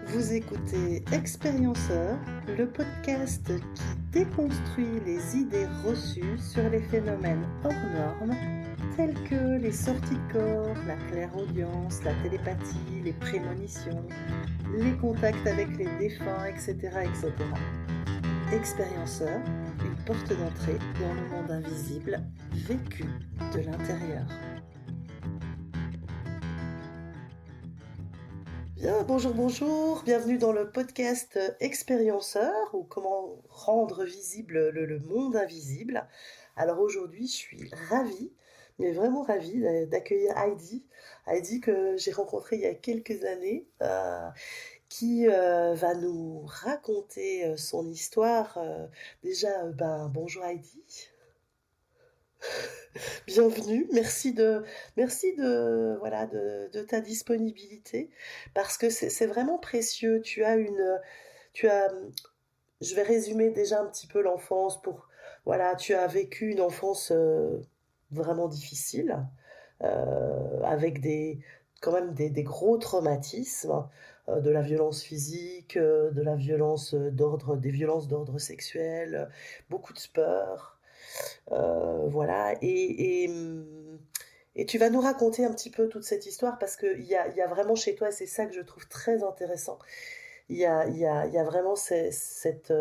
Vous écoutez Expérienceur, le podcast qui déconstruit les idées reçues sur les phénomènes hors normes, tels que les sorties de corps, la clairaudience, la télépathie, les prémonitions, les contacts avec les défunts, etc. etc. Expérienceur, une porte d'entrée dans le monde invisible, vécu de l'intérieur. Bien, bonjour, bienvenue dans le podcast Expérienceur ou comment rendre visible le monde invisible. Alors aujourd'hui, je suis ravie, mais vraiment ravie d'accueillir Heidi que j'ai rencontrée il y a quelques années, qui va nous raconter son histoire. Déjà, bonjour Heidi. Bienvenue, voilà, de ta disponibilité, parce que c'est vraiment précieux. Tu as, je vais résumer déjà un petit peu l'enfance voilà, tu as vécu une enfance vraiment difficile, avec quand même des gros traumatismes, de la violence physique, de la violence des violences d'ordre sexuel, beaucoup de peur. Voilà, et tu vas nous raconter un petit peu toute cette histoire parce qu'il y a vraiment chez toi, c'est ça que je trouve très intéressant, il y a vraiment cette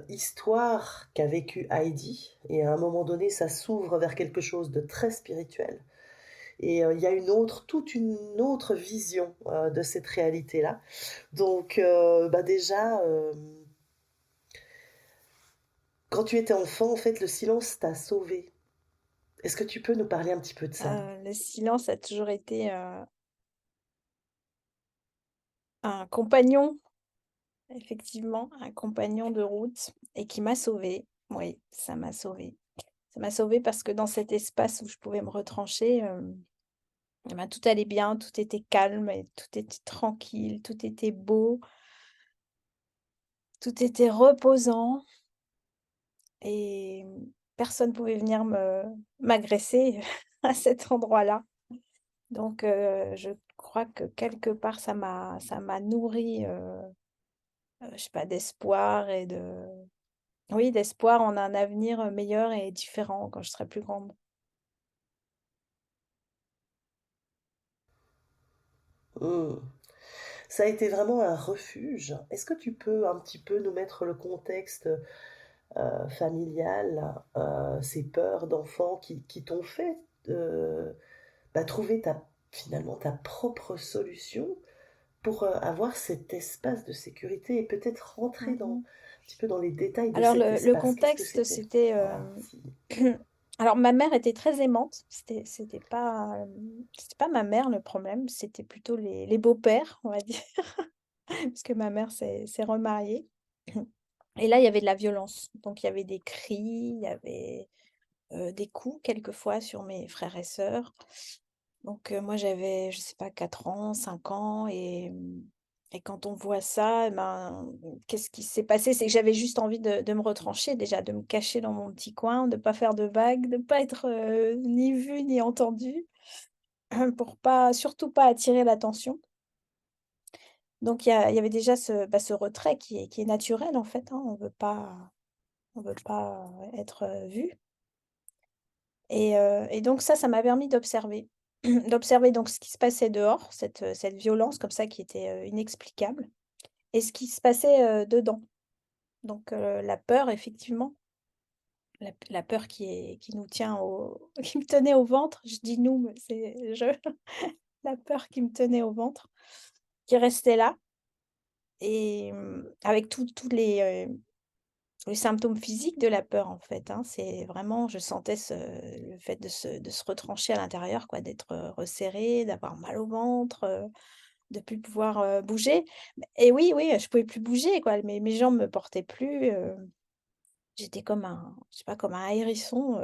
histoire qu'a vécue Heidi, et à un moment donné, ça s'ouvre vers quelque chose de très spirituel. Et il y a toute une autre vision de cette réalité-là. Donc, déjà, quand tu étais enfant, en fait, le silence t'a sauvé. Est-ce que tu peux nous parler un petit peu de ça? Le silence a toujours été, un compagnon, effectivement, un compagnon de route et qui m'a sauvée. Oui, ça m'a sauvée. Ça m'a sauvée parce que dans cet espace où je pouvais me retrancher, eh ben, tout allait bien, tout était calme et tout était tranquille, tout était beau, tout était reposant et personne pouvait venir m'agresser à cet endroit-là. Donc je crois que quelque part ça m'a nourri. Je sais pas, d'espoir et de oui, d'espoir en un avenir, meilleur et différent quand je serai plus grande. Hmm. Ça a été vraiment un refuge. Est-ce que tu peux un petit peu nous mettre le contexte familial, ces peurs d'enfants qui t'ont fait trouver finalement ta propre solution pour avoir cet espace de sécurité et peut-être rentrer Mmh. un petit peu dans les détails de Alors cet le espace. Qu'est-ce que contexte, c'était? c'était, Voilà. alors ma mère était très aimante, c'était pas ma mère le problème, c'était plutôt les beaux-pères, on va dire, parce que ma mère s'est remariée et là, il y avait de la violence. Donc il y avait des cris, il y avait, des coups quelquefois sur mes frères et sœurs. Donc moi j'avais, je sais pas, 4 ans, 5 ans et quand on voit ça, eh ben, qu'est-ce qui s'est passé? C'est que j'avais juste envie de me retrancher déjà, de me cacher dans mon petit coin, de pas faire de vagues, de pas être, ni vue ni entendue, pour pas surtout pas attirer l'attention. Donc il y avait déjà ce retrait qui est naturel en fait, hein. On veut pas être, vu. Et donc ça m'a permis d'observer. D'observer donc ce qui se passait dehors, cette violence comme ça qui était, inexplicable et ce qui se passait, dedans. Donc la peur effectivement, la peur qui nous tient au qui me tenait au ventre. Je dis «nous», mais c'est je. La peur qui me tenait au ventre, qui restait là et avec tous les symptômes physiques de la peur, en fait, hein. C'est vraiment je sentais le fait de se retrancher à l'intérieur, quoi, d'être, resserré, d'avoir mal au ventre, de plus pouvoir, bouger. Et oui, oui, je pouvais plus bouger, quoi. Mes jambes me portaient plus, j'étais comme un je sais pas, comme un hérisson,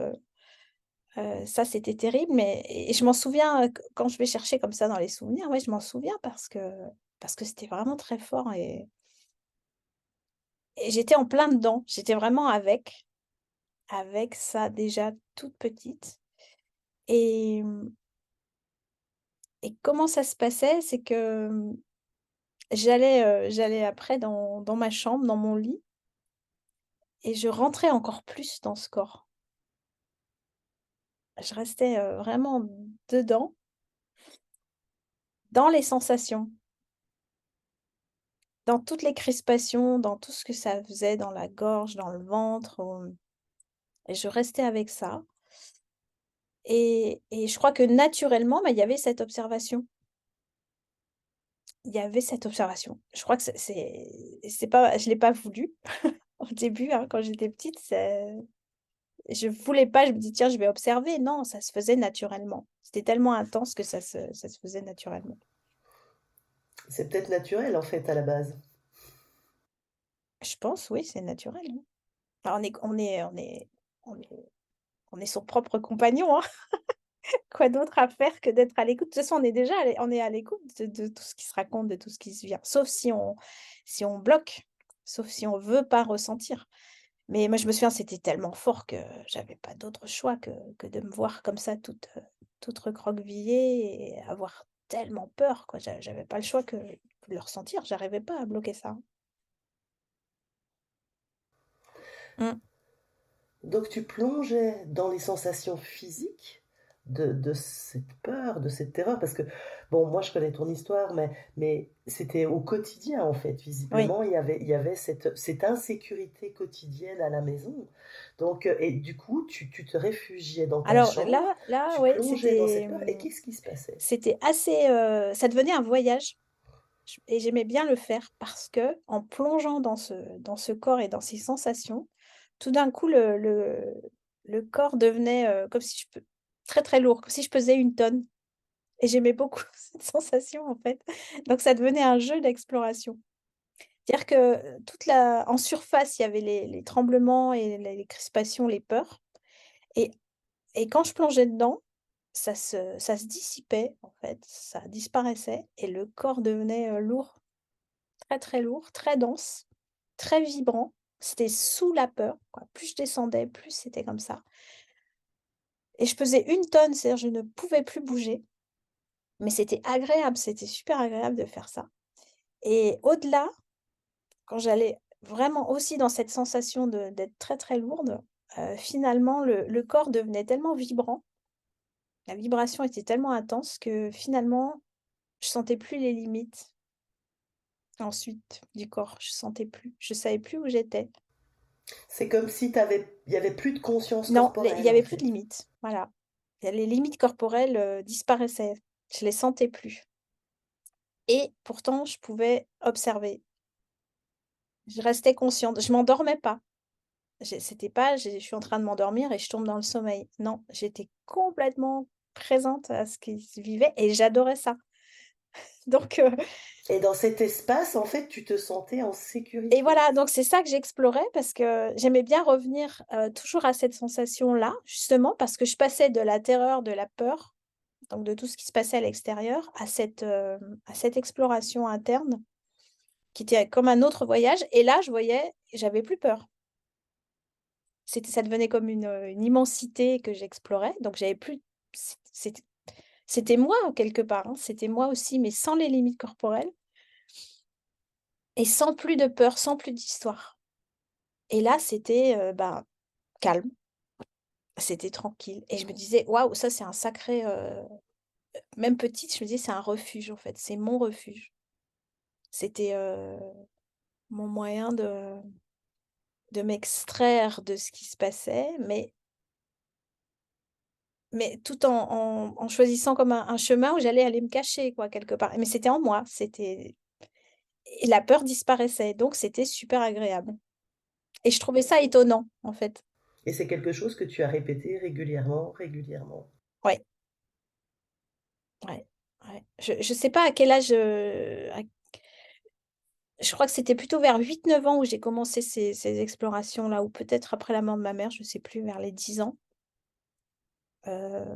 ça, c'était terrible, mais et je m'en souviens, quand je vais chercher comme ça dans les souvenirs, ouais, je m'en souviens parce que c'était vraiment très fort et j'étais en plein dedans. J'étais vraiment avec ça déjà toute petite et comment ça se passait? C'est que, j'allais après dans ma chambre, dans mon lit et je rentrais encore plus dans ce corps. Je restais, vraiment dedans, dans les sensations, dans toutes les crispations, dans tout ce que ça faisait dans la gorge, dans le ventre, et je restais avec ça et je crois que naturellement, bah, il y avait cette observation. Il y avait cette observation. Je crois que c'est pas je l'ai pas voulu au début, hein, quand j'étais petite, je voulais pas, je me dis: «Tiens, je vais observer». Non, ça se faisait naturellement. C'était tellement intense que ça se faisait naturellement. C'est peut-être naturel en fait à la base. Je pense, oui, c'est naturel, hein. Bah, on est son propre compagnon, hein. Quoi d'autre à faire que d'être à l'écoute? De toute façon, on est à l'écoute de tout ce qui se raconte, de tout ce qui se vient, sauf si on bloque, sauf si on veut pas ressentir. Mais moi, je me souviens, c'était tellement fort que j'avais pas d'autre choix que de me voir comme ça toute recroquevillée et avoir tellement peur, quoi. J'avais pas le choix que de le ressentir. J'arrivais pas à bloquer ça, hein. Mmh. Donc tu plongeais dans les sensations physiques de cette peur, de cette terreur, parce que, bon, moi je connais ton histoire, mais c'était au quotidien en fait, Oui. visiblement, il y avait cette insécurité quotidienne à la maison. Donc, et du coup, tu te réfugiais dans ta Alors chambre, là, tu ouais, plongeais dans cette peur, et qu'est-ce qui se passait? c'était assez, ça devenait un voyage. Et j'aimais bien le faire parce que en plongeant dans ce corps et dans ces sensations, tout d'un coup le corps devenait, comme si je pe très, très lourd, comme si je pesais 1 tonne et j'aimais beaucoup cette sensation, en fait. Donc ça devenait un jeu d'exploration. C'est-à-dire que, toute la en surface, il y avait les tremblements et les crispations, les peurs et quand je plongeais dedans, ça se dissipait, en fait, ça disparaissait et le corps devenait, lourd. Très, très lourd, très dense, très vibrant. C'était sous la peur, quoi. Plus je descendais, plus c'était comme ça et je pesais 1 tonne, c'est-à-dire je ne pouvais plus bouger, mais c'était agréable, c'était super agréable de faire ça et au-delà, quand j'allais vraiment aussi dans cette sensation d'être très, très lourde, finalement le corps devenait tellement vibrant, la vibration était tellement intense que finalement, je sentais plus les limites ensuite du corps. Je sentais plus, je savais plus où j'étais. C'est comme si il y avait plus de conscience Non, les il y corporelle en avait plus de fait. limites, voilà. Et les limites corporelles, disparaissaient. Je les sentais plus et pourtant je pouvais observer. Je restais consciente, je m'endormais pas. C'était pas: «Je suis en train de m'endormir et je tombe dans le sommeil». Non, j'étais complètement présente à ce qui se vivait et j'adorais ça. Donc Et dans cet espace, en fait, tu te sentais en et sécurité. voilà, donc c'est ça que j'explorais parce que j'aimais bien revenir, toujours à cette sensation-là, justement parce que je passais de la terreur, de la peur, donc de tout ce qui se passait à l'extérieur, à cette exploration interne qui était comme un autre voyage et là, je voyais j'avais plus peur. Ça devenait comme une immensité que j'explorais, donc j'avais plus c'était moi quelque part, hein, c'était moi aussi, mais sans les limites corporelles et sans plus de peur, sans plus d'histoire et là, c'était, ben, calme, c'était tranquille et je me disais: «Waouh, ça c'est un sacré», même petite, je me disais: «C'est un refuge en fait, c'est mon refuge». C'était, mon moyen de m'extraire de ce qui se passait, mais tout en choisissant comme un chemin où j'allais aller me cacher quoi, quelque part. Mais c'était en moi, c'était et la peur disparaissait, donc c'était super agréable et je trouvais ça étonnant, en fait. Et c'est quelque chose que tu as répété régulièrement, régulièrement. Ouais, ouais, ouais. Je sais pas à quel âge, je crois que c'était plutôt vers 8, 9 ans où j'ai commencé ces explorations-là ou peut-être après la mort de ma mère, je sais plus, vers les 10 ans.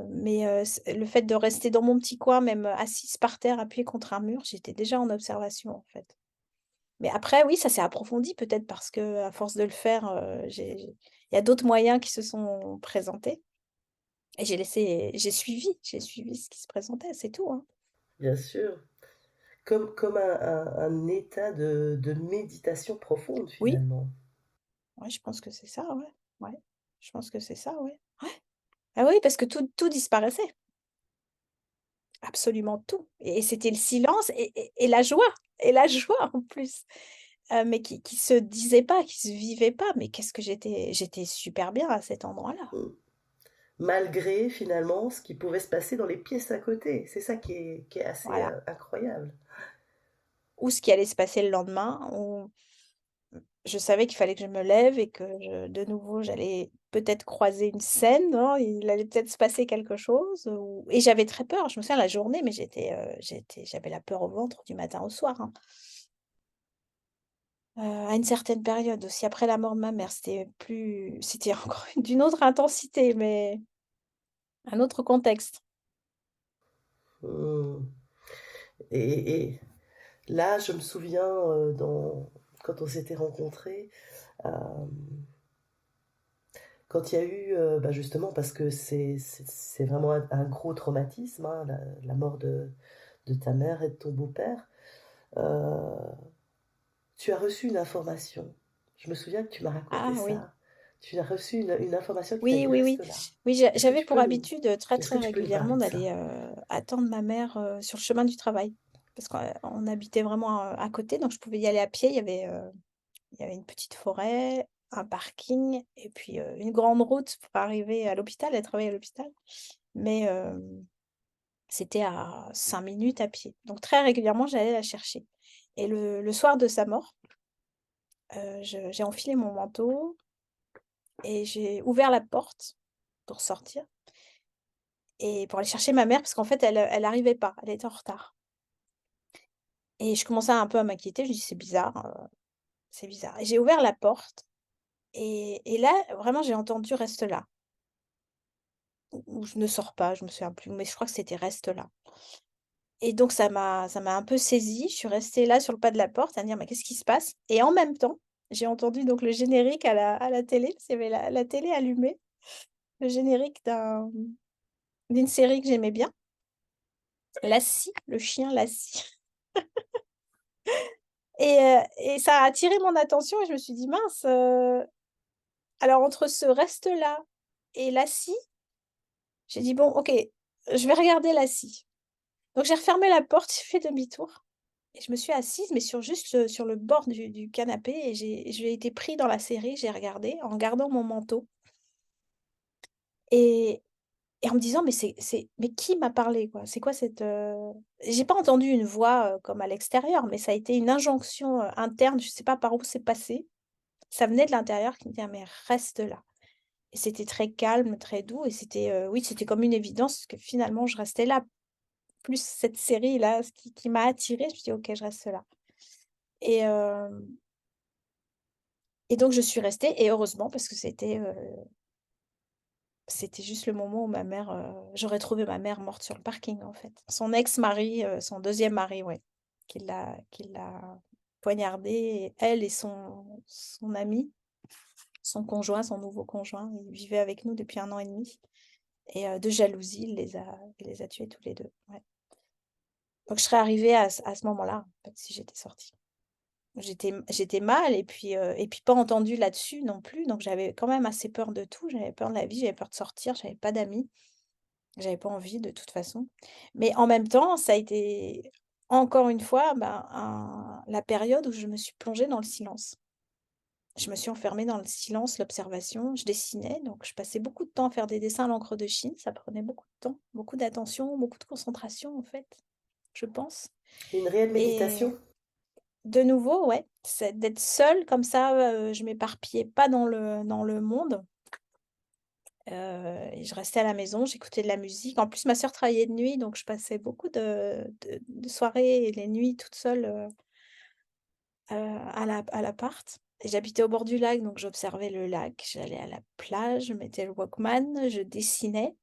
Mais c le fait de rester dans mon petit coin, même, assise par terre, appuyée contre un mur, j'étais déjà en observation, en fait. Mais après, oui, ça s'est approfondi peut-être parce qu'à force de le faire, il y a d'autres moyens qui se sont présentés et j'ai suivi ce qui se présentait, c'est tout, hein. Bien sûr. comme un état de méditation profonde, Oui, finalement. ouais, je pense que c'est ça, ouais. Ouais, je pense que c'est ça, ouais. Ouais. Ah oui, parce que tout disparaissait, absolument tout et c'était le silence et la joie en plus, mais qui se disait pas, qui se vivait pas, mais qu'est-ce que j'étais super bien à cet endroit-là. Mmh. Malgré, finalement, ce qui pouvait se passer dans les pièces à côté. C'est ça qui est assez, Voilà. incroyable. Ou ce qui allait se passer le lendemain, ou je savais qu'il fallait que je me lève et que de nouveau, j'allais peut-être croiser une scène, hein, il allait peut-être se passer quelque chose ou et j'avais très peur. Je me souviens la journée, mais j'avais la peur au ventre du matin au soir, hein. À une certaine période aussi, après la mort de ma mère, c'était encore d'une autre intensité, mais un autre contexte. Mmh. Et là, je me souviens, quand on s'était rencontrés, hem, quand il y a eu, bah, justement parce que c'est vraiment un gros traumatisme, hein, la mort de ta mère et de ton beau-père, heu, tu as reçu une information. Je me souviens que tu m'as raconté Ah oui. ça. Tu as reçu une information qui t'a Oui, dit: oui, oui. «Reste là». Oui, Est-ce que j'avais tu pour peux nous habitude, très, est-ce que très tu peux nous parler régulièrement de ça? d'aller, attendre ma mère, sur le chemin du travail. Parce qu'on habitait vraiment, à côté, donc je pouvais y aller à pied. Il y avait une petite forêt, un parking et puis, une grande route pour arriver à l'hôpital. Elle travaillait à l'hôpital. Mais, c'était à 5 minutes à pied. Donc très régulièrement, j'allais la chercher et le soir de sa mort, je j'ai enfilé mon manteau et j'ai ouvert la porte pour sortir et pour aller chercher ma mère parce qu'en fait, elle arrivait pas, elle était en retard et je commençais un peu à m'inquiéter. Je me dis: c'est bizarre» et j'ai ouvert la porte et là, vraiment, j'ai entendu: «Reste là» ou «Je ne sors pas», je me souviens plus, mais je crois que c'était: «Reste là» et donc ça m'a un peu saisie. Je suis restée là sur le pas de la porte à me dire: «Mais qu'est-ce qui se passe?» et en même temps, j'ai entendu donc le générique à la télé, parce qu'il y avait la télé allumée, le générique d'une série que j'aimais bien, Lassie, le chien Lassie. Et ça a attiré mon attention et je me suis dit: «Mince, alors entre ce reste là et la scie», j'ai dit: «Bon OK, je vais regarder la scie». Donc j'ai refermé la porte, j'ai fait demi-tour et je me suis assise, mais sur le bord du canapé et j'ai été pris dans la série, j'ai regardé en gardant mon manteau et en me disant: «Mais qui m'a parlé quoi? C'est quoi cette, J'ai pas entendu une voix, comme à l'extérieur, mais ça a été une injonction, interne, je sais pas par où c'est passé. Ça venait de l'intérieur qui me dit: «Ah mais reste là» et c'était très calme, très doux et oui, c'était comme une évidence que finalement je restais là. Plus cette série-là, ce qui m'a attirée, je me suis dit: «OK, je reste là» et donc je suis restée et heureusement parce que c'était juste le moment où ma mère, j'aurais trouvé ma mère morte sur le parking, en fait. Son ex-mari, son deuxième mari, ouais, qui l'a poignardée, elle et son ami, son conjoint, son nouveau conjoint. Ils vivaient avec nous depuis 1 an et demi et de jalousie, il les a tués tous les 2. Ouais. Donc je serais arrivée à ce moment-là, en fait, si j'étais sortie. J'étais mal et puis pas entendue là-dessus non plus, donc j'avais quand même assez peur de tout. J'avais peur de la vie, j'avais peur de sortir, j'avais pas d'amis, j'avais pas envie de toute façon. Mais en même temps, ça a été encore une fois, ben, la période où je me suis plongée dans le silence. Je me suis enfermée dans le silence, l'observation, je dessinais, donc je passais beaucoup de temps à faire des dessins à l'encre de Chine, ça prenait beaucoup de temps, beaucoup d'attention, beaucoup de concentration en fait, je pense. Une réelle Et méditation? de nouveau, ouais, c'est d'être seule comme ça, je m'éparpillais pas dans le monde, et je restais à la maison, j'écoutais de la musique. En plus, ma sœur travaillait de nuit, donc je passais beaucoup de soirées et les nuits toute seule, à l'appart et j'habitais au bord du lac, donc j'observais le lac, j'allais à la plage, je mettais le Walkman, je dessinais.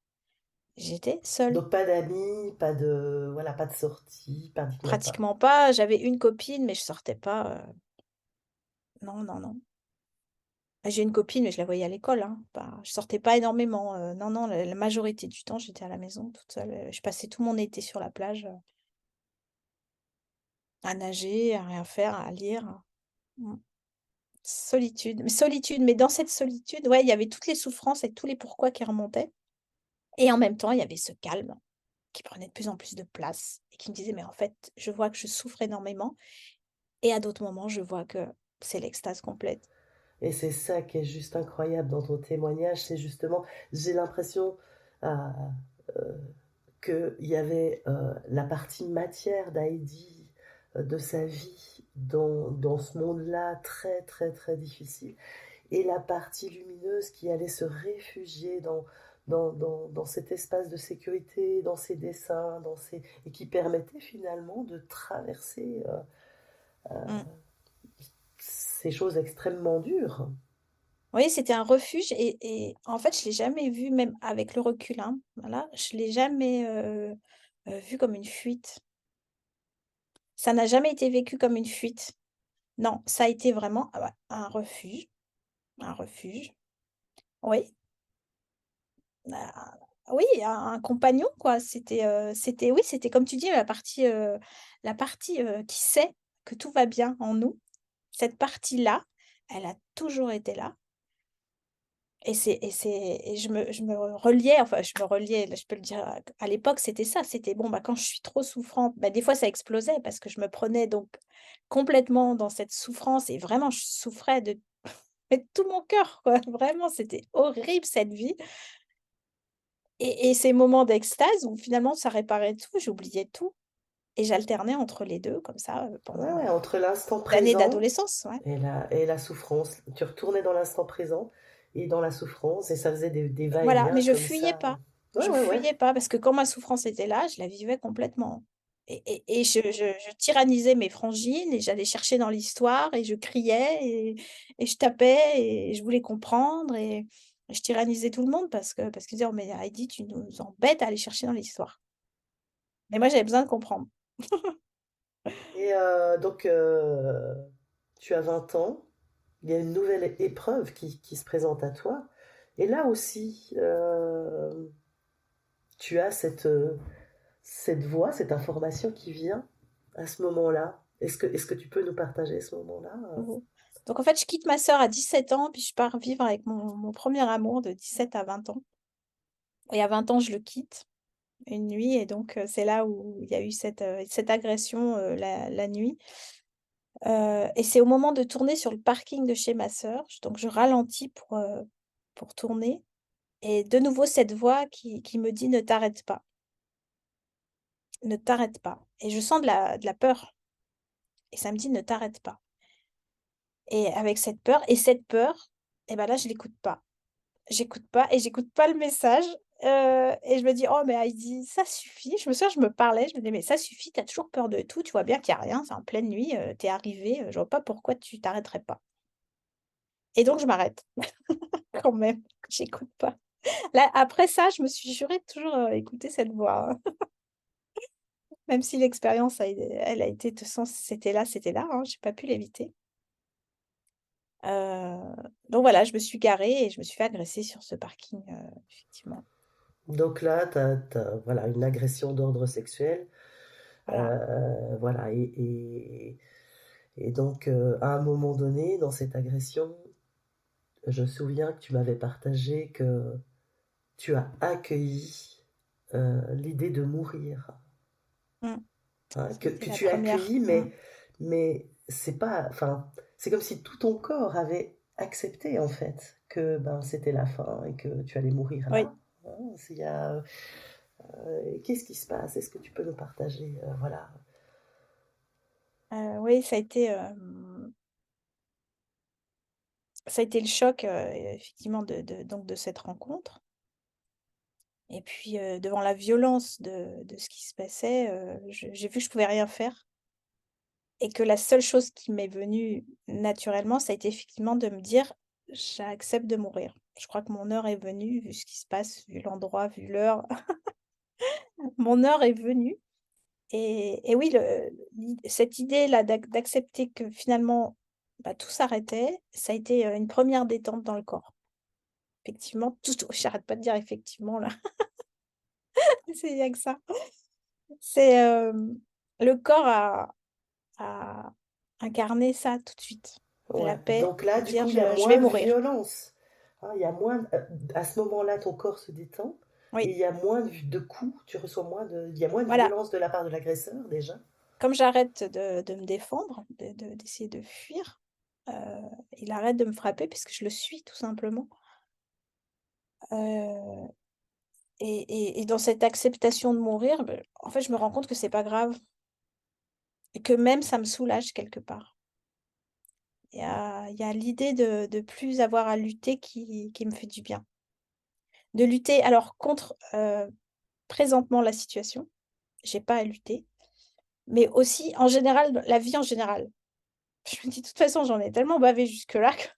J'étais seule. Donc pas d'amis, pas de voilà, pas de sortie, pratiquement pas. Pratiquement pas, j'avais une copine, mais je sortais pas, non, non, non. Ah, j'ai une copine, mais je la voyais à l'école, hein, pas je sortais pas énormément, non, non, la majorité du temps, j'étais à la maison toute seule, je passais tout mon été sur la plage. à nager, à rien faire, à lire. Mmh. Solitude, mais dans cette solitude, ouais, il y avait toutes les souffrances et tous les pourquoi qui remontaient et en même temps, il y avait ce calme qui prenait de plus en plus de place et qui me disait: «Mais en fait, je vois que je souffre énormément et à d'autres moments, je vois que c'est l'extase complète». Et c'est ça qui est juste incroyable dans ton témoignage, c'est justement, j'ai l'impression ah, euh, qu'il y avait la partie matière d'Heidi, de sa vie dans ce monde-là très très très difficile, et la partie lumineuse qui allait se réfugier dans cet espace de sécurité, dans ses dessins, et qui permettait finalement de traverser Mmh. ces choses extrêmement dures. Oui, c'était un refuge et en fait, je l'ai jamais vu, même avec le recul, hein, voilà, je l'ai jamais, vu comme une fuite. Ça n'a jamais été vécu comme une fuite. Non, ça a été vraiment, ah bah, un refuge, oui, bah, oui, un compagnon, quoi. C'était oui, c'était comme tu dis, la partie, qui sait que tout va bien en nous. Cette partie-là, elle a toujours été là. Et je me reliais, enfin je me reliais, là je peux le dire, à l'époque c'était ça, c'était bon, bah, quand je suis trop souffrante, bah, des fois ça explosait parce que je me prenais donc complètement dans cette souffrance et vraiment je souffrais de tout mon cœur quoi, vraiment c'était horrible cette vie et ces moments d'extase où finalement ça réparait tout, j'oubliais tout et j'alternais entre les 2 comme ça, Ouais, pendant ouais, entre l'instant d'années présent d'adolescence, ouais. et la souffrance. Tu retournais dans l'instant présent et dans la souffrance, et ça faisait des Voilà, va-et-vient mais je comme fuyais ça. pas. Ouais, Je ouais, ouais. fuyais pas parce que quand ma souffrance était là, je la vivais complètement et je tyrannisais mes frangines et j'allais chercher dans l'histoire et je criais et je tapais et je voulais comprendre et je tyrannisais tout le monde parce qu'ils disaient: «Oh mais Heidi, tu nous embêtes à aller chercher dans l'histoire». Mais moi, j'avais besoin de comprendre. Et donc, tu as 20 ans, il y a une nouvelle épreuve qui se présente à toi. Et là aussi, tu as cette voix, cette information qui vient à ce moment-là. Est-ce que tu peux nous partager ce moment-là? Mmh. Donc en fait, je quitte ma sœur à 17 ans, puis je pars vivre avec mon 1er amour de 17 à 20 ans et à 20 ans, je le quitte. Une nuit et donc c'est là où il y a eu cette agression, la nuit, et c'est au moment de tourner sur le parking de chez ma sœur, donc je ralentis pour tourner et de nouveau cette voix qui me dit: «Ne t'arrête pas, ne t'arrête pas» et je sens de la peur et ça me dit: «Ne t'arrête pas» et avec cette peur et ben là je l'écoute pas. J'écoute pas et j'écoute pas le message, et je me dis: «Oh mais Heidi, ça suffit». Je me souviens, je me parlais, je me disais: «Mais ça suffit, tu as toujours peur de tout, tu vois bien qu'il y a rien, c'est en pleine nuit, tu es arrivée, je vois pas pourquoi tu t'arrêterais pas» et donc je m'arrête quand même, j'écoute pas. Là, après ça, je me suis jurée de toujours, écouter cette voix, hein, même si l'expérience elle a été de toute façon c'était là, hein, j'ai pas pu l'éviter. Donc voilà, je me suis garée et je me suis fait agresser sur ce parking, effectivement. Donc là, tu as voilà, une agression d'ordre sexuel. Voilà. Voilà, et donc, à un moment donné, dans cette agression, je me souviens que tu m'avais partagé que tu as accueilli l'idée de mourir. Mmh. Hein, C'était que la tu as première. accueilli, Mmh. mais c'est pas, enfin, c'est comme si tout ton corps avait accepté en fait que ben c'était la fin et que tu allais mourir Oui. là. Hein, qu'est-ce qui se passe? Est-ce que tu peux nous partager, voilà. Oui, ça a été le choc, effectivement de cette rencontre et puis, devant la violence de ce qui se passait, j'ai vu que je pouvais rien faire et que la seule chose qui m'est venue naturellement, ça a été effectivement de me dire: «J'accepte de mourir». Je crois que mon heure est venue, vu ce qui se passe, vu l'endroit, vu l'heure. Mon heure est venue et oui, cette idée-là d'accepter que finalement, bah, tout s'arrêtait, ça a été, une première détente dans le corps. Effectivement, tout j'arrête pas de dire effectivement là, c'est rien que ça. C'est, le corps à incarner ça tout de suite. La Ouais. paix, Donc là, de du dire coup, il y a je vais moins de mourir. violence. Hein, il y a moins, à ce moment-là, ton corps se détend et Oui, il y a moins de coups, tu reçois moins il y a moins de voilà. violence de la part de l'agresseur déjà. Comme j'arrête de me défendre, d'essayer de fuir, heu, il arrête de me frapper puisque je le suis tout simplement. Heu et dans cette acceptation de mourir, en fait, je me rends compte que c'est pas grave et que même ça me soulage quelque part. Il y a l'idée de plus avoir à lutter qui me fait du bien. De lutter alors contre, présentement la situation, j'ai pas à lutter, mais aussi en général, la vie en général. Je me dis: «De toute façon, j'en ai tellement bavé jusque-là que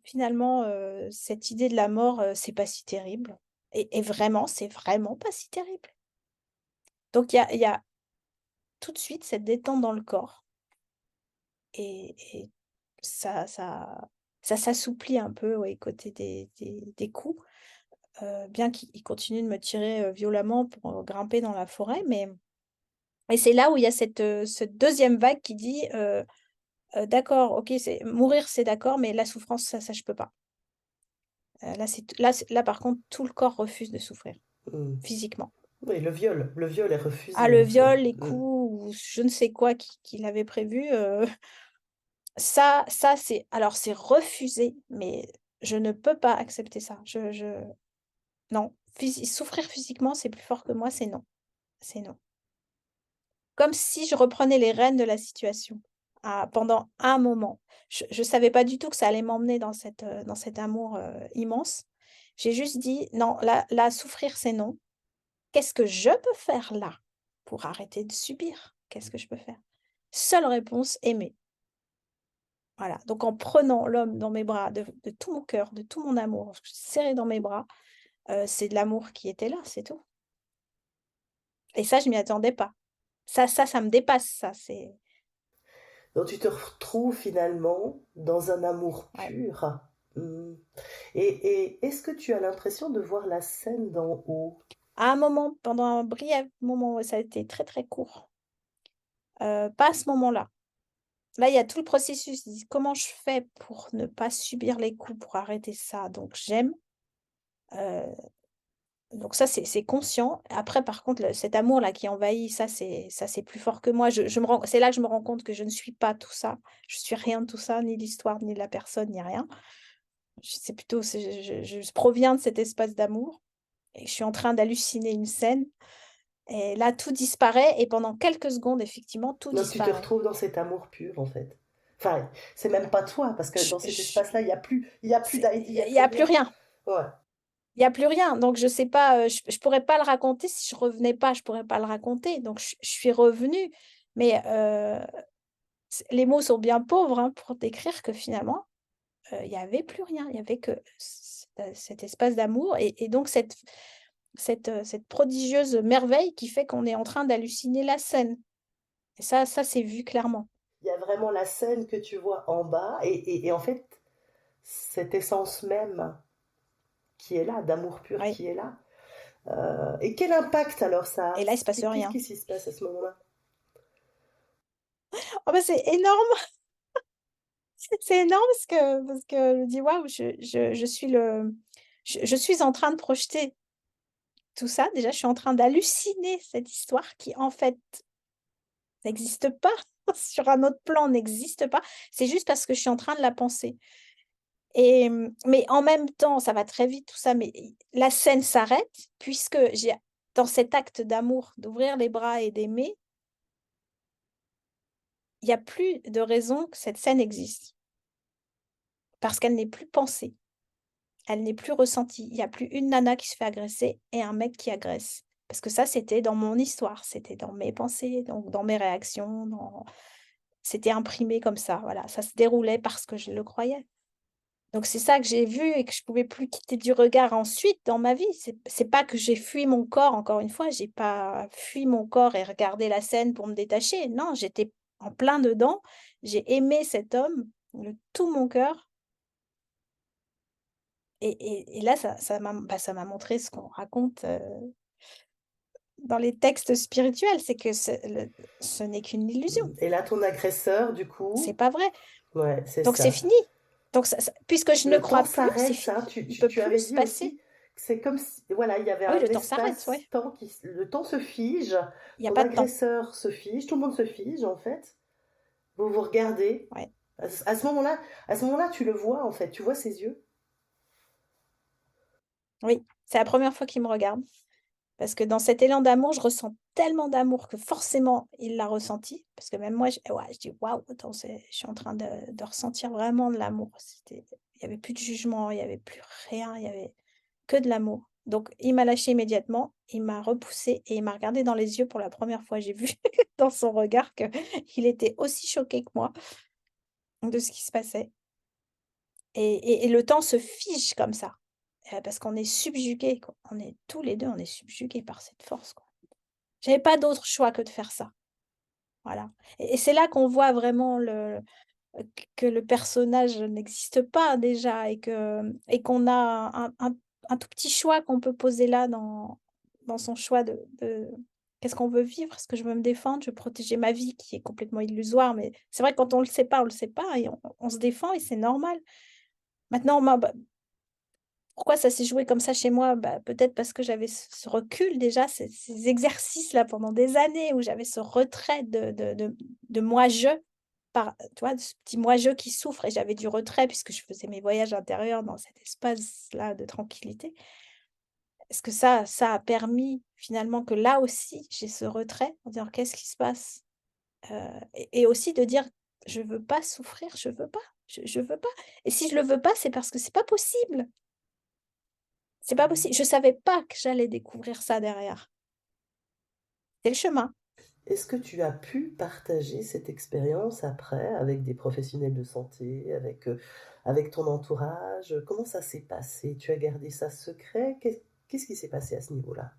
finalement, cette idée de la mort, c'est pas si terrible» et vraiment, c'est vraiment pas si terrible. Donc il y a tout de suite cette détente dans le corps et ça s'assouplit un peu, ouais, côté des coups, bien qu'il continue de me tirer, violemment pour, grimper dans la forêt, mais et c'est là où il y a cette 2e vague qui dit, «D'accord, OK, c'est mourir, c'est d'accord, mais la souffrance, ça je peux pas». Là, par contre, tout le corps refuse de souffrir, Mm. physiquement. Oui, le viol est Ah, refusé le en fait. viol, les Mm. coups ou je ne sais quoi qu'il avait prévu, ça c'est refusé, mais je ne peux pas accepter ça. Non, souffrir physiquement, c'est plus fort que moi, c'est non. Comme si je reprenais les rênes de la situation, pendant un moment. Je savais pas du tout que ça allait m'emmener dans cet amour, immense. J'ai juste dit: «Non, là, souffrir, c'est non. Qu'est-ce que je peux faire là, pour arrêter de subir? Qu'est-ce que je peux faire?» Seule réponse: aimer. Voilà, donc en prenant l'homme dans mes bras de tout mon cœur, de tout mon amour, serré dans mes bras, c'est de l'amour qui était là, c'est tout. Et ça, je m'y attendais pas. Ça me dépasse ça, c'est Donc tu te retrouves finalement dans un amour ouais. pur. Mm. Et est-ce que tu as l'impression de voir la scène d'en haut? À un moment, pendant un bref moment, ouais, ça a été très, très court, pas à ce moment-là. Là, il y a tout le processus, dis: «Comment je fais pour ne pas subir les coups, pour arrêter ça?» Donc j'aime, heu, donc ça, c'est conscient. Après, par contre, cet amour-là qui envahit, ça c'est plus fort que moi. Je me rends c'est là que je me rends compte que je ne suis pas tout ça. Je suis rien de tout ça, ni l'histoire, ni la personne, ni rien. C'est plutôt je proviens de cet espace d'amour et je suis en train d'halluciner une scène et là, tout disparaît et pendant quelques secondes, effectivement, tout Donc tu te disparaît. retrouves dans cet amour pur en fait. Enfin, c'est même pas toi, parce que dans cet Je espace-là, il y a plus d'Heidi, il y a il y plus a plus rien. rien. Ouais. Il y a plus rien, donc je sais pas, je pourrais pas le raconter si je revenais pas, je pourrais pas le raconter, donc je suis revenue, mais les mots sont bien pauvres, hein, pour décrire que finalement, il y avait plus rien. Il y avait que cet espace d'amour et donc cette prodigieuse merveille qui fait qu'on est en train d'halluciner la scène et ça c'est vu clairement. Il y a vraiment la scène que tu vois en bas et en fait, cette essence même qui est là, d'amour pur Oui qui est là. Et quel impact alors ça a? et là, il se passe Qu'est-ce rien. qui se passe à ce moment-là? Oh bah, c'est énorme! C'est énorme parce que je me dis: «Waouh, je suis je suis en train de projeter tout ça». Déjà, je suis en train d'halluciner cette histoire qui, en fait, n'existe pas, sur un autre plan, n'existe pas. C'est juste parce que je suis en train de la penser et mais en même temps, ça va très vite tout ça, mais la scène s'arrête puisque j'ai dans cet acte d'amour, d'ouvrir les bras et d'aimer, il y a plus de raison que cette scène existe parce qu'elle n'est plus pensée. Elle n'est plus ressentie. Il y a plus une nana qui se fait agresser et un mec qui agresse. Parce que ça, c'était dans mon histoire, c'était dans mes pensées, donc dans mes réactions, c'était imprimé comme ça, voilà. Ça se déroulait parce que je le croyais. Donc c'est ça que j'ai vu et que je pouvais plus quitter du regard ensuite dans ma vie. C'est pas que j'ai fui mon corps, encore une fois, j'ai pas fui mon corps et regardé la scène pour me détacher. Non, j'étais en plein dedans. J'ai aimé cet homme de tout mon cœur et là, ça m'a montré ce qu'on raconte, dans les textes spirituels, c'est que ce n'est qu'une illusion. Et là, ton agresseur, du C'est coup, pas vrai. ouais, c'est Donc c'est ça. fini. Donc puisque je ne Le temps crois plus, c'est s'arrête, fini. hein. Il peut Tu plus avais se dit passer. aussi que c'est comme si, voilà, il y avait Ah oui, un le temps s'arrête, ouais. espace-temps le temps se fige, Il n'y a ton pas de temps. agresseur se fige, tout le monde se fige, en fait. Vous vous regardez. Ouais. À ce moment-là, tu le vois, en fait. Tu vois ses yeux. Oui, c'est la première fois qu'il me regarde. Parce que dans cet élan d'amour, je ressens tellement d'amour que forcément, il l'a ressenti. Parce que même moi, ouais, je dis: «Waouh, attends, je suis en train de ressentir vraiment de l'amour». Il y avait plus de jugement, il y avait plus rien, il y avait que de l'amour. Donc il m'a lâché immédiatement, il m'a repoussé et il m'a regardé dans les yeux pour la première fois. J'ai vu dans son regard qu'il était aussi choqué que moi de ce qui se passait et le temps se fige comme ça, parce qu'on est subjugués, quoi. On est tous les 2, on est subjugués par cette force, quoi. J'avais pas d'autre choix que de faire ça, voilà et c'est là qu'on voit vraiment que le personnage n'existe pas déjà et qu'on a un tout petit choix qu'on peut poser là dans son choix de qu'est-ce qu'on veut vivre? Est-ce que je veux me défendre? Je veux protéger ma vie qui est complètement illusoire, mais c'est vrai que quand on le sait pas et on se défend et c'est normal. Maintenant, moi, bah, pourquoi ça s'est joué comme ça chez moi? Bah, peut-être parce que j'avais ce recul déjà, ces exercices-là pendant des années où j'avais ce retrait de moi-je tu vois? De ce petit moi-je qui souffre et j'avais du retrait puisque je faisais mes voyages intérieurs dans cet espace-là de tranquillité. Est-ce que ça a permis finalement que là aussi j'ai ce retrait en disant: «Qu'est-ce qui se passe?» Et aussi de dire: «Je veux pas souffrir, je veux pas, je veux pas et si je le veux pas, c'est parce que c'est pas possible». C'est pas possible. Je savais pas que j'allais découvrir ça derrière. C'est le chemin. Est-ce que tu as pu partager cette expérience après avec des professionnels de santé, avec ton entourage? Comment ça s'est passé? Tu as gardé ça secret? Qu'est-ce qui s'est passé à ce niveau-là?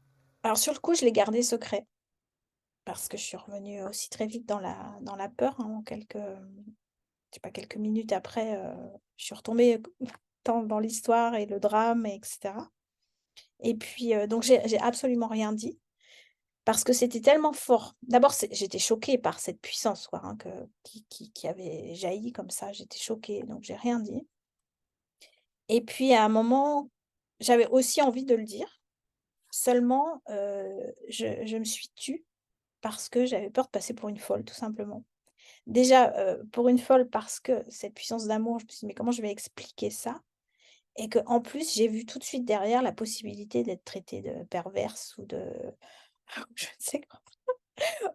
Alors sur le coup, je l'ai gardé secret parce que je suis revenue aussi très vite dans la peur, hein, en je sais pas, quelques minutes après, je suis retombée dans l'histoire et le drame et cetera et puis, donc j'ai absolument rien dit parce que c'était tellement fort. D'abord, j'étais choquée par cette puissance, quoi, hein, qui avait jailli comme ça. J'étais choquée, donc j'ai rien dit et puis à un moment, j'avais aussi envie de le dire. Seulement, je me suis tue parce que j'avais peur de passer pour une folle, tout simplement. Déjà, pour une folle parce que cette puissance d'amour, je me suis dit: «Mais comment je vais expliquer ça?» et qu'en plus, j'ai vu tout de suite derrière la possibilité d'être traitée de perverse ou de je ne sais quoi,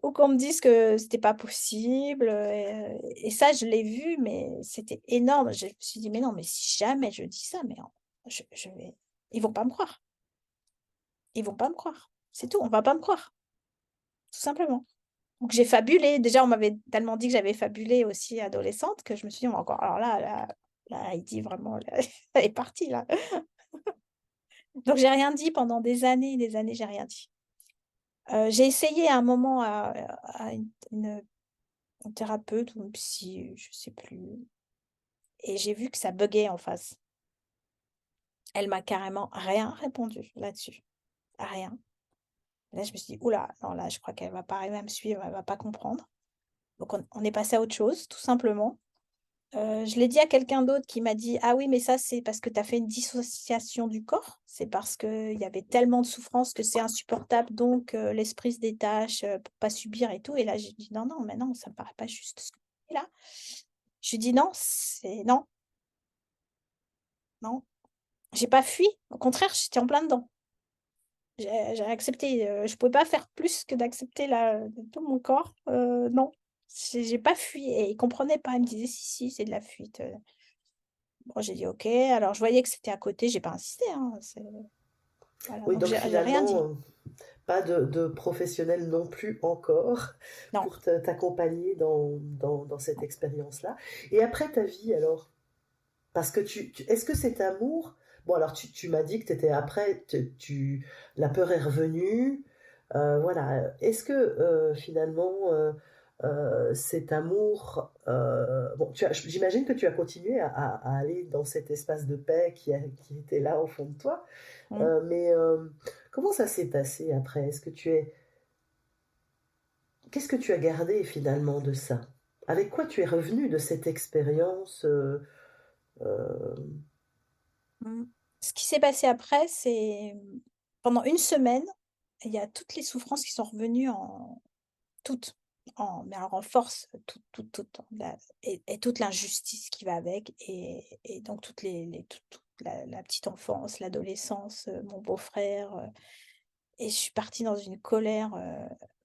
ou qu'on me dise que c'était pas possible, et ça, je l'ai vu, mais c'était énorme. Je me suis dit: «Mais non, mais si jamais je dis ça, mais je vais ils vont pas me croire, ils vont pas me croire. C'est tout, on va pas me croire». Tout simplement. Donc j'ai fabulé. Déjà, on m'avait tellement dit que j'avais fabulé aussi adolescente que je me suis dit: «On va encore alors là, il dit vraiment là, elle est partie là». Donc j'ai rien dit pendant des années, j'ai rien dit. J'ai essayé à un moment à une thérapeute ou une psy, je sais plus et j'ai vu que ça buggait en face. Elle m'a carrément rien répondu là-dessus, rien. Là, je me suis dit: «Ouh là, non là, je crois qu'elle va pas arriver à me suivre, elle va pas comprendre». Donc on est passé à autre chose, tout simplement. Je l'ai dit à quelqu'un d'autre qui m'a dit: «Ah oui, mais ça, c'est parce que tu as fait une dissociation du corps. C'est parce qu'il y avait tellement de souffrance que c'est insupportable, donc l'esprit se détache, pour pas subir et tout» et là, j'ai dit: «Non, non, mais non, ça me paraît pas juste ce que tu dis là». Je lui dis: «Non, c'est non, non». J'ai pas fui, au contraire, j'étais en plein dedans. J'ai accepté, je pouvais pas faire plus que d'accepter de tout mon corps, non. J'ai pas fui et il comprenait pas. Il me disait: «Si, si, c'est de la fuite». Bon, j'ai dit: «OK». Alors je voyais que c'était à côté, j'ai pas insisté, hein, voilà, Oui, donc donc j'ai rien finalement, dit. pas de professionnel non plus encore Non, pour t'accompagner dans cette expérience-là. Et après ta vie, alors, parce que est-ce que cet amour, bon alors tu m'as dit que tu étais après, la peur est revenue, voilà. Est-ce que finalement cet amour, bon, j'imagine que tu as continué à aller dans cet espace de paix qui était là au fond de toi, mmh. mais comment ça s'est passé après? Est-ce que tu es qu'est-ce que tu as gardé finalement de ça? Avec quoi tu es revenu de cette expérience euh, Mmh. Ce qui s'est passé après, c'est, pendant une semaine, il y a toutes les souffrances qui sont revenues en toutes, mais alors en force, toutes, la et toute l'injustice qui va avec et donc toutes les toute la petite enfance, l'adolescence, mon beau-frère, et je suis partie dans une colère,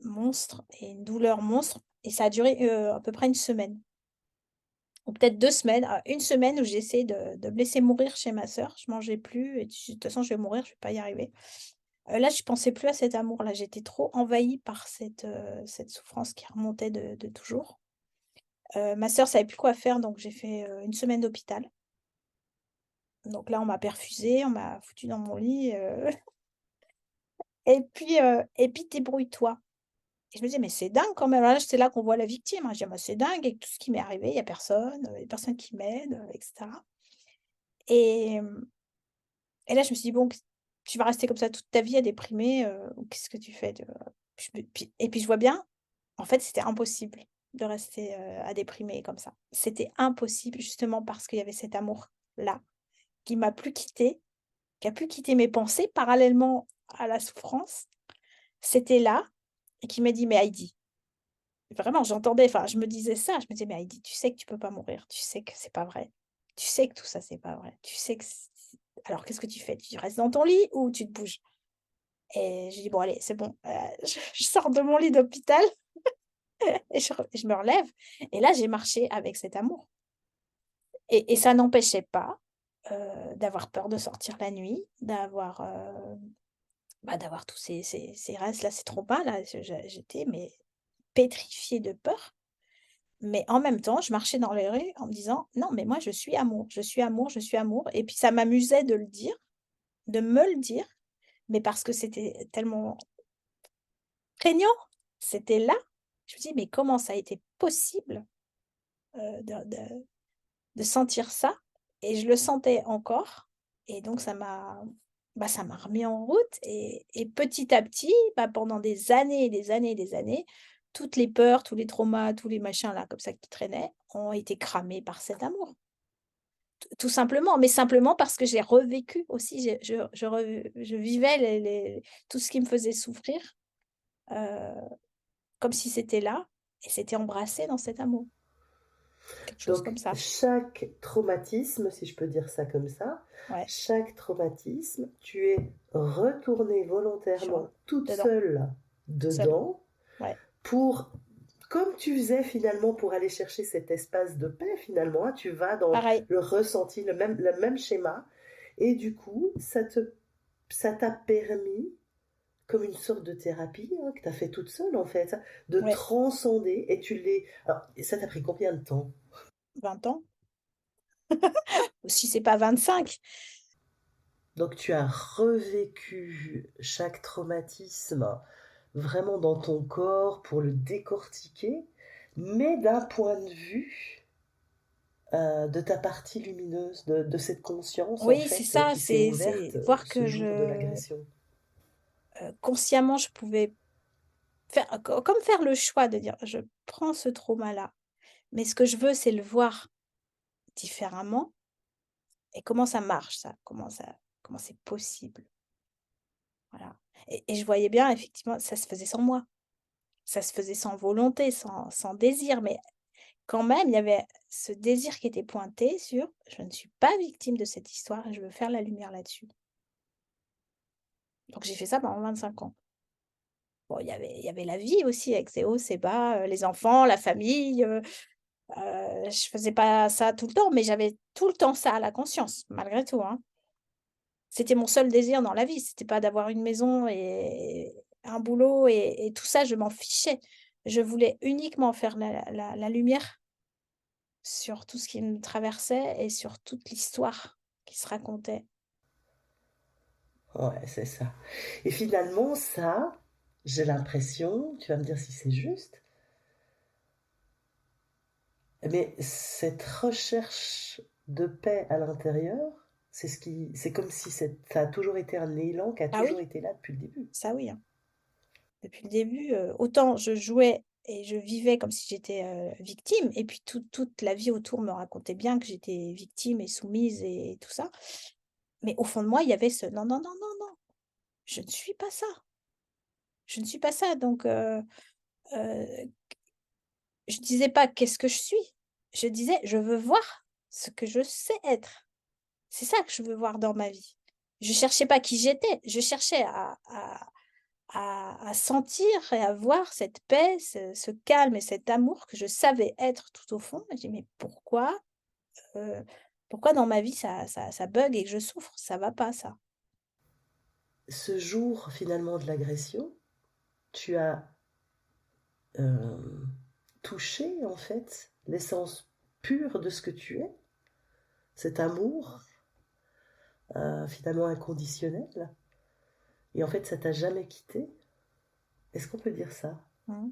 monstre et une douleur monstre et ça a duré, à peu près une semaine ou peut-être 2 semaines, 1 semaine où j'ai essayé de me laisser mourir chez ma sœur. Je mangeais plus et de toute façon je vais mourir, je vais pas y arriver. Là, je pensais plus à cet amour-là, j'étais trop envahie par cette souffrance qui remontait de toujours. Ma sœur savait plus quoi faire, donc j'ai fait, 1 semaine d'hôpital. Donc là, on m'a perfusée, on m'a foutue dans mon lit, et puis débrouille-toi. Et je me disais: «Mais c'est dingue quand même». Là, c'est là qu'on voit la victime, hein. Je dis: «Moi, c'est dingue avec tout ce qui m'est arrivé, il y a personne qui m'aide, et cetera». Et et là, je me suis dit: «Bon, tu vas rester comme ça toute ta vie à déprimer, ou qu'est-ce que tu fais de?» Puis je vois bien, en fait, c'était impossible de rester, à déprimer comme ça. C'était impossible justement parce qu'il y avait cet amour-là qui m'a plus quittée, qui a plus quitté mes pensées parallèlement à la souffrance. C'était là et qui m'a dit: «Mais Heidi», vraiment j'entendais, enfin je me disais ça, je me disais: «Mais Heidi, tu sais que tu peux pas mourir, tu sais que c'est pas vrai. Tu sais que tout ça c'est pas vrai. Tu sais que alors qu'est-ce que tu fais? Tu restes dans ton lit ou tu te bouges?» Et j'ai dit: «Bon allez, c'est bon, je sors de mon lit d'hôpital et je me relève» et là j'ai marché avec cet amour et ça n'empêchait pas, d'avoir peur de sortir la nuit, d'avoir tous ces restes-là, ces traumas-là. J'étais mais pétrifiée de peur, mais en même temps, je marchais dans les rues en me disant: «Non, mais moi je suis amour, je suis amour, je suis amour» et puis ça m'amusait de le dire, de me le dire, mais parce que c'était tellement prégnant, c'était là. Je me dis: «Mais comment ça a été possible, de sentir ça?» Et je le sentais encore et donc ça m'a remis en route et petit à petit, pendant des années et des années et des années, toutes les peurs, tous les traumas, tous les machins là comme ça qui traînaient, ont été cramés par cet amour. Tout simplement, mais simplement parce que j'ai revécu aussi, je vivais les tout ce qui me faisait souffrir, heu, comme si c'était là et c'était embrassé dans cet amour. Quelque chose Donc, comme ça. chaque traumatisme, si je peux dire ça comme ça, Ouais, chaque traumatisme, tu es retournée sur volontairement toute dedans, seule seule. dedans Ouais, pour, comme tu faisais finalement pour aller chercher cet espace de paix, finalement, hein, tu vas dans pareil. le ressenti, le même schéma, et du coup, ça t'a permis, comme une sorte de thérapie hein, que tu as fait toute seule en fait, de Ouais, transcender, et tu l'es. Alors, ça t'a pris combien de temps? 20 ans. Si c'est pas 25. Donc tu as revécu chaque traumatisme vraiment dans ton corps pour le décortiquer, mais d'un point de vue de ta partie lumineuse, de cette conscience en Oui, c'est fait ça, qui s'est c'est ouverte voir ce que jour de l'agression. consciemment, je pouvais faire comme faire le choix de dire: «Je prends ce trauma-là, mais ce que je veux, c'est le voir différemment et comment ça marche ça? Comment c'est possible?» Voilà et je voyais bien effectivement, ça se faisait sans moi. Ça se faisait sans volonté, sans désir, mais quand même, il y avait ce désir qui était pointé sur: «Je ne suis pas victime de cette histoire et je veux faire la lumière là-dessus». Donc j'ai fait ça pendant 25 ans. Bon, il y avait la vie aussi avec ses hauts, ses bas, les enfants, la famille, je faisais pas ça tout le temps, mais j'avais tout le temps ça à la conscience, malgré tout, hein. C'était mon seul désir dans la vie, c'était pas d'avoir une maison et un boulot et tout ça, je m'en fichais. Je voulais uniquement faire la lumière sur tout ce qui me traversait et sur toute l'histoire qui se racontait. Ouais, c'est ça. Et finalement, ça, j'ai l'impression, tu vas me dire si c'est juste, mais cette recherche de paix à l'intérieur, c'est comme si ça a toujours été un élan qui a Ah toujours oui, été là depuis le début. ça oui, hein. Depuis le début, autant je jouais et je vivais comme si j'étais, victime et puis toute la vie autour me racontait bien que j'étais victime et soumise et tout ça. Mais au fond de moi, il y avait ce: «Non, non, non, non, non, je ne suis pas ça, je ne suis pas ça». Donc heu, je disais pas: «Qu'est-ce que je suis?» Je disais: «Je veux voir ce que je sais être». C'est ça que je veux voir dans ma vie. Je cherchais pas qui j'étais, je cherchais à sentir et à voir cette paix, ce calme et cet amour que je savais être tout au fond. Et je dis: «Mais heu, pourquoi dans ma vie ça bug et que je souffre? Ça va pas ça». Ce jour finalement de l'agression, tu as touché en fait l'essence pure de ce que tu es, cet amour finalement inconditionnel, et en fait ça t'a jamais quitté. Est-ce qu'on peut dire ça? Mmh.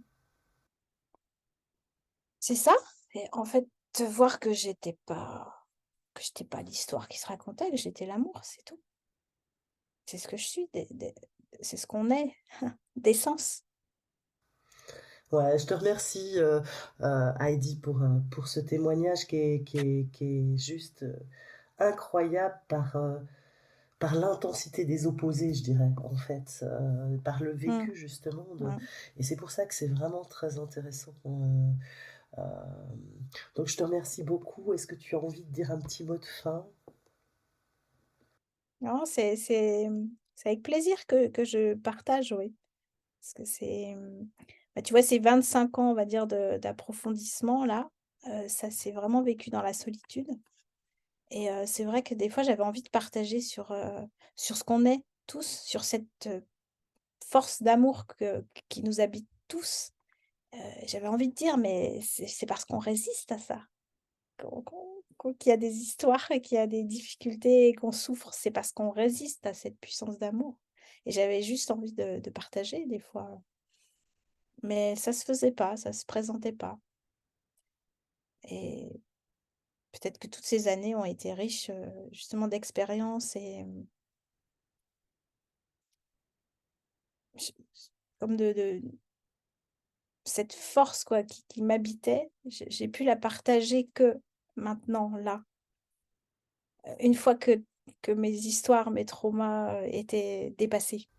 C'est ça et en fait, de voir que j'étais pas l'histoire qui se racontait, que j'étais l'amour, c'est tout. C'est ce que je suis, des c'est ce qu'on est, d'essence. Ouais, je te remercie Heidi pour ce témoignage qui est juste incroyable par l'intensité des opposés, je dirais, en fait, par le Mmh, vécu justement de. mmh. Et c'est pour ça que c'est vraiment très intéressant. Euh, donc je te remercie beaucoup. Est-ce que tu as envie de dire un petit mot de fin? Non, c'est avec plaisir que je partage, oui. Parce que bah, tu vois, ces 25 ans, on va dire, d'approfondissement là, ça s'est vraiment vécu dans la solitude et c'est vrai que des fois, j'avais envie de partager sur ce qu'on est tous, sur cette, force d'amour qui nous habite tous. J'avais envie de dire: «Mais c'est parce qu'on résiste à ça, qu'il y a des histoires et qu'il y a des difficultés et qu'on souffre, c'est parce qu'on résiste à cette puissance d'amour» et j'avais juste envie de partager des fois, mais ça se faisait pas, ça se présentait pas et peut-être que toutes ces années ont été riches, justement d'expériences et j comme de cette force quoi qui m'habitait, j'ai pu la partager que maintenant, là. Une fois que mes histoires, mes traumas, étaient dépassés.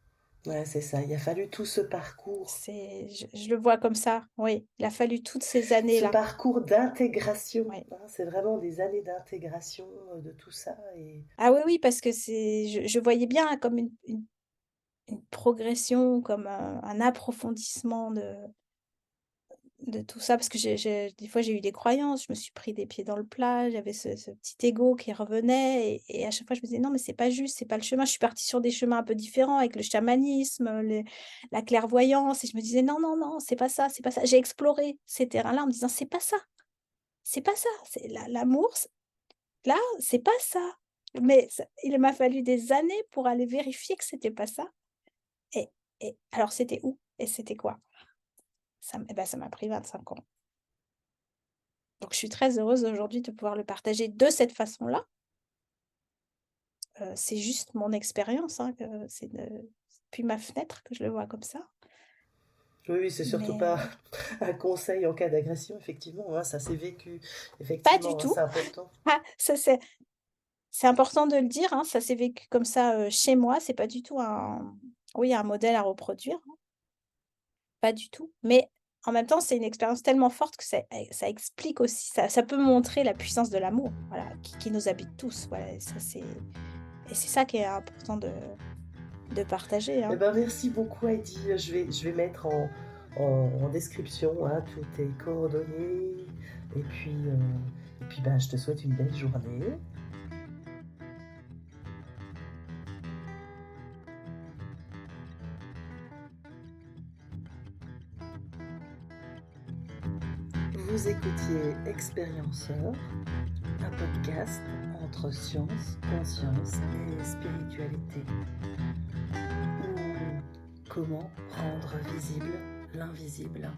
Ouais, c'est ça. Il a fallu tout ce parcours. Je le vois comme ça, oui. Il a fallu toutes ces Ce années-là. parcours d'intégration, Oui. hein, c'est vraiment des années d'intégration de tout ça. Et Ah oui, oui, parce que je voyais bien hein, comme une progression, comme un approfondissement de tout ça. Parce que des fois, j'ai eu des croyances, je me suis pris des pieds dans le plat, j'avais ce petit ego qui revenait et à chaque fois, je me disais: «Non, mais c'est pas juste, c'est pas le chemin». Je suis partie sur des chemins un peu différents avec le chamanisme, la clairvoyance et je me disais: «Non, non, non, c'est pas ça, c'est pas ça». J'ai exploré ces terrains-là en me disant: «C'est pas ça, c'est pas ça, c'est l'amour, là, c'est pas ça». Mais il m'a fallu des années pour aller vérifier que c'était pas ça et alors c'était où et c'était quoi? Ça m'a pris 25 ans. Donc je suis très heureuse aujourd'hui de pouvoir le partager de cette façon-là. C'est juste mon expérience, hein, que c'est depuis ma fenêtre que je le vois comme ça. oui, oui, c'est surtout pas Mais un conseil en cas d'agression, effectivement, hein, ça s'est vécu, pas du effectivement, hein, tout. c'est important. Ah, ça c'est important de le dire, hein, ça s'est vécu comme ça, chez moi. C'est pas du tout un modèle à reproduire, hein, pas du tout. Mais en même temps, c'est une expérience tellement forte que ça explique aussi, ça peut montrer la puissance de l'amour, voilà, qui nous habite tous. Voilà et ça c'est ça qui est important de partager, Eh hein. ben, merci beaucoup Heidi. Je vais mettre en description hein, tous tes coordonnées. Et puis ben, je te souhaite une belle journée. Vous écoutiez Expérienceur, un podcast entre science, conscience et spiritualité. Ou comment rendre visible l'invisible.